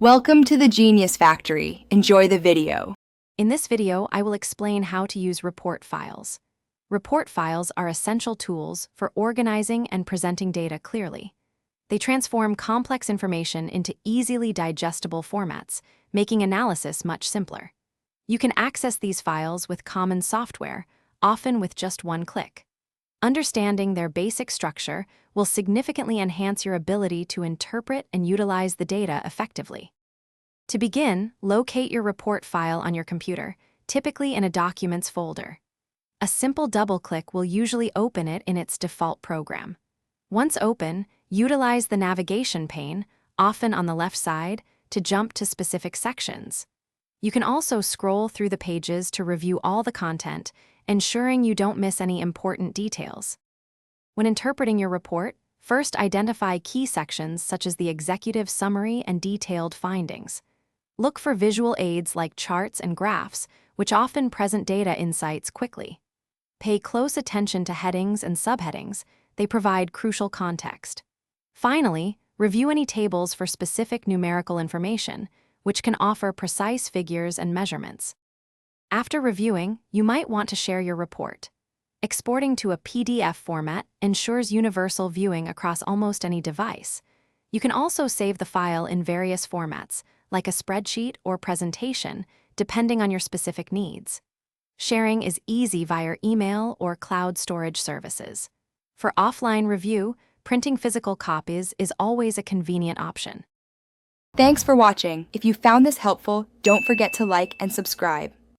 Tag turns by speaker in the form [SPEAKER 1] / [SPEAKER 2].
[SPEAKER 1] Welcome to the Genius Factory. Enjoy the video.
[SPEAKER 2] In this video, I will explain how to use report files. Report files are essential tools for organizing and presenting data clearly. They transform complex information into easily digestible formats, making analysis much simpler. You can access these files with common software, often with just one click. Understanding their basic structure will significantly enhance your ability to interpret and utilize the data effectively. To begin, locate your report file on your computer, typically in a Documents folder. A simple double-click will usually open it in its default program. Once open, utilize the navigation pane, often on the left side, to jump to specific sections. You can also scroll through the pages to review all the content, ensuring you don't miss any important details. When interpreting your report, first identify key sections such as the executive summary and detailed findings. Look for visual aids like charts and graphs, which often present data insights quickly. Pay close attention to headings and subheadings. They provide crucial context. Finally, review any tables for specific numerical information, which can offer precise figures and measurements. After reviewing, you might want to share your report. Exporting to a PDF format ensures universal viewing across almost any device. You can also save the file in various formats, like a spreadsheet or presentation, depending on your specific needs. Sharing is easy via email or cloud storage services. For offline review, printing physical copies is always a convenient option.
[SPEAKER 1] Thanks for watching. If you found this helpful, don't forget to like and subscribe.